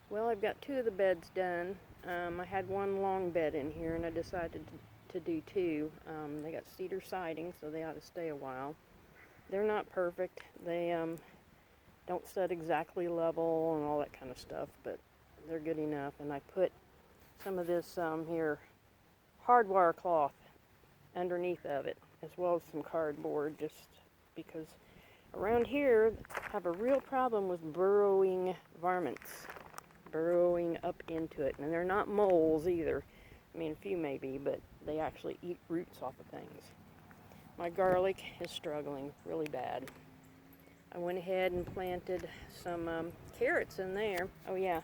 Well, I've got two of the beds done. I had one long bed in here, and I decided to do two. They got cedar siding, so they ought to stay a while. They're not perfect. They don't set exactly level and all that kind of stuff, but they're good enough. And I put some of this here hardwire cloth underneath of it, as well as some cardboard, just because around here I have a real problem with burrowing varmints, burrowing up into it. And they're not moles either. I mean, a few maybe, but they actually eat roots off of things. My garlic is struggling really bad. I went ahead and planted some carrots in there. Oh yeah,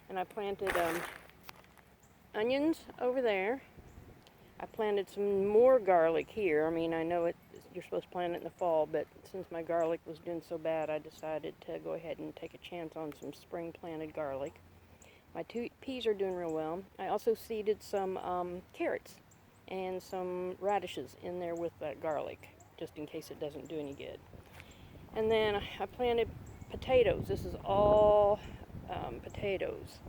and I planted onions over there. I planted some more garlic here. I mean, I know you're supposed to plant it in the fall, but since my garlic was doing so bad, I decided to go ahead and take a chance on some spring planted garlic. My peas are doing real well. I also seeded some carrots and some radishes in there with that garlic, just in case it doesn't do any good. And then I planted potatoes. This is all potatoes.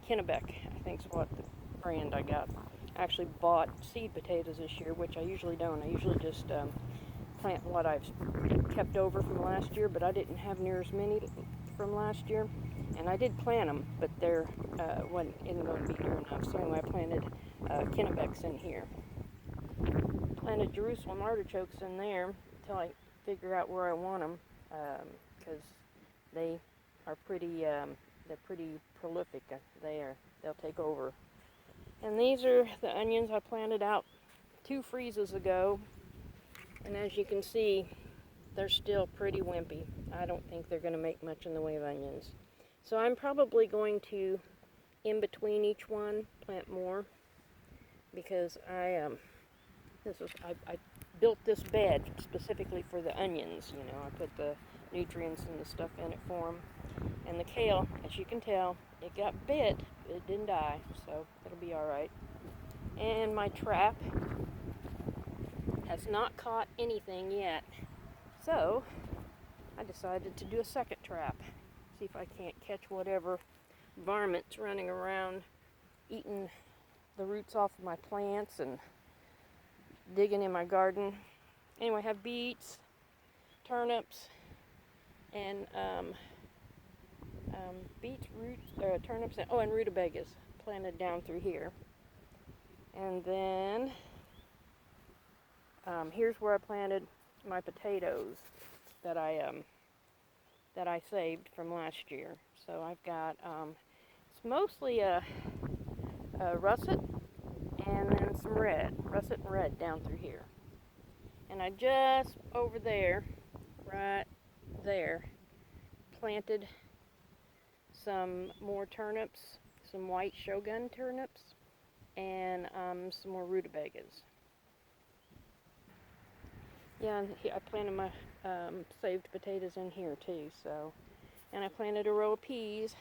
Kennebec, I think is what the brand I got. I actually bought seed potatoes this year, which I usually don't. I usually just plant what I've kept over from last year, but I didn't have near as many from last year. And I did plant them, but they're isn't going to be near enough. So anyway, I planted Kennebecs in here. Planted Jerusalem artichokes in there until I figure out where I want them, because they are they're pretty prolific. They'll take over. And these are the onions I planted out 2 freezes ago, and as you can see, they're still pretty wimpy. I don't think they're going to make much in the way of onions. So I'm probably going to, in between each one, plant more, because I built this bed specifically for the onions. You know, I put the nutrients and the stuff in it for them. And the kale, as you can tell, it got bit, but it didn't die, so it'll be all right. And my trap has not caught anything yet, so I decided to do a second trap. See if I can't catch whatever varmints running around eating the roots off of my plants and digging in my garden. Anyway, I have beets, turnips, and beets, turnips, and rutabagas planted down through here. And then here's where I planted my potatoes that I saved from last year. So I've got it's mostly a russet and then some russet and red down through here. And I just over there, right there, planted some more turnips, some white shogun turnips, and some more rutabagas. Yeah, I planted my saved potatoes in here too. So, and I planted a row of peas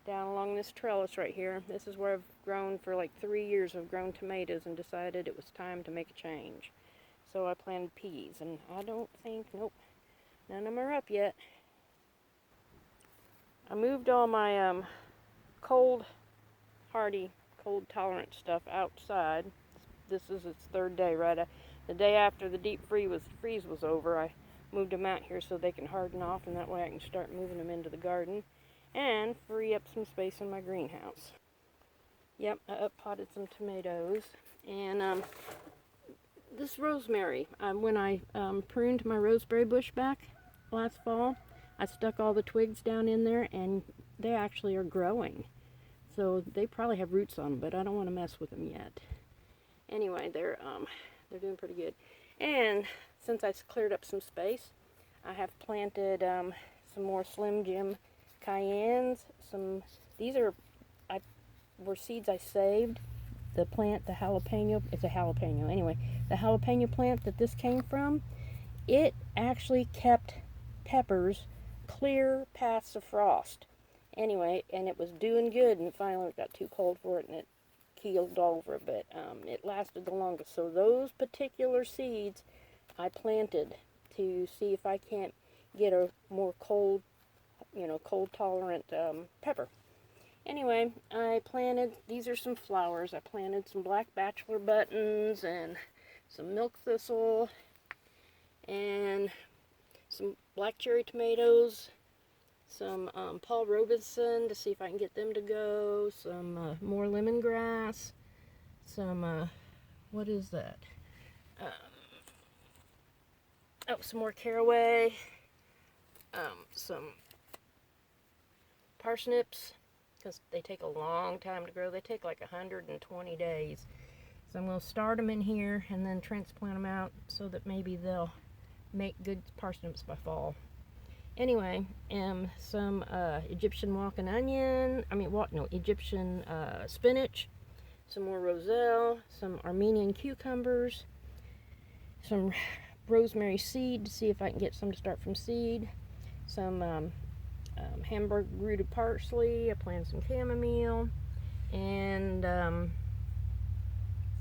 down along this trellis right here. This is where I've grown for like 3 years. I've grown tomatoes and decided it was time to make a change. So I planted peas, and I don't think, nope, none of them are up yet. I moved all my cold tolerant stuff outside. This is its 3rd day, right? The day after the deep freeze was over, I moved them out here so they can harden off, and that way I can start moving them into the garden and free up some space in my greenhouse. Yep, I up-potted some tomatoes, and this rosemary, when I pruned my rosemary bush back last fall, I stuck all the twigs down in there, and they actually are growing. So they probably have roots on them, but I don't want to mess with them yet. Anyway, they're doing pretty good. And since I cleared up some space, I have planted some more Slim Jim cayennes. These were seeds I saved. The plant, the jalapeno, it's a jalapeno. Anyway, the jalapeno plant that this came from, it actually kept peppers clear past the frost. Anyway, and it was doing good, and finally it got too cold for it, and it keeled over, but it lasted the longest. So those particular seeds I planted to see if I can't get a more cold tolerant pepper. Anyway, I planted, these are some flowers. I planted some black bachelor buttons and some milk thistle and some black cherry tomatoes, some Paul Robeson to see if I can get them to go, some more lemongrass, some, what is that? Oh, some more caraway, some parsnips, because they take a long time to grow. They take like 120 days. So I'm going to start them in here and then transplant them out so that maybe they'll make good parsnips by fall. Anyway, some Egyptian walking onion, Egyptian spinach, some more roselle, some Armenian cucumbers, some rosemary seed to see if I can get some to start from seed, some Hamburg rooted parsley. I planted some chamomile, and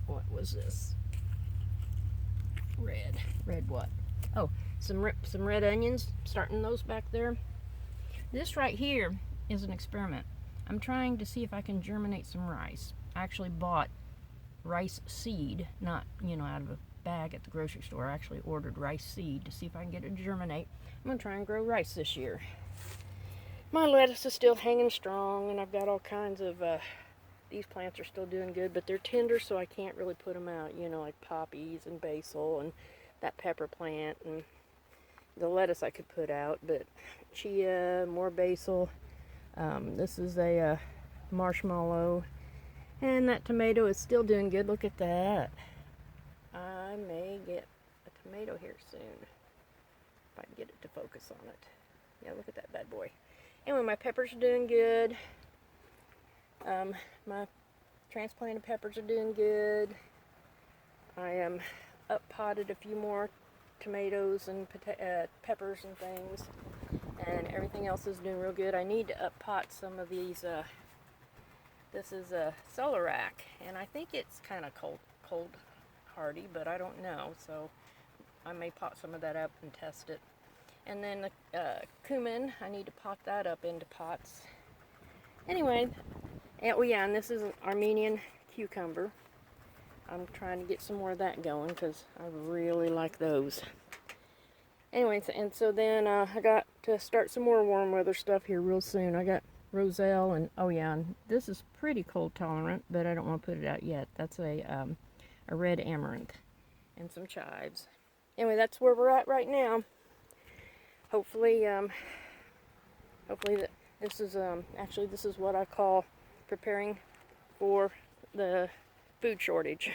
what was this? Red what? Oh, some red onions. Starting those back there. This right here is an experiment. I'm trying to see if I can germinate some rice. I actually bought rice seed, not out of a bag at the grocery store. I actually ordered rice seed to see if I can get it to germinate. I'm gonna try and grow rice this year. My lettuce is still hanging strong, and I've got all kinds of, these plants are still doing good, but they're tender, so I can't really put them out, like poppies and basil and that pepper plant, and the lettuce I could put out, but chia, more basil. This is a marshmallow, and that tomato is still doing good. Look at that. I may get a tomato here soon, if I can get it to focus on it. Yeah, look at that bad boy. Anyway, my peppers are doing good. My transplanted peppers are doing good. I am up potted a few more tomatoes and peppers and things, and everything else is doing real good. I need to up pot some of these. This is a celerac, and I think it's kind of cold hardy, but I don't know, so I may pot some of that up and test it. And then the cumin, I need to pot that up into pots. Anyway, and this is an Armenian cucumber. I'm trying to get some more of that going because I really like those. Anyways, and so then I got to start some more warm weather stuff here real soon. I got roselle and and this is pretty cold tolerant, but I don't want to put it out yet. That's a red amaranth and some chives. Anyway, that's where we're at right now. Hopefully this is actually this is what I call preparing for the food shortage.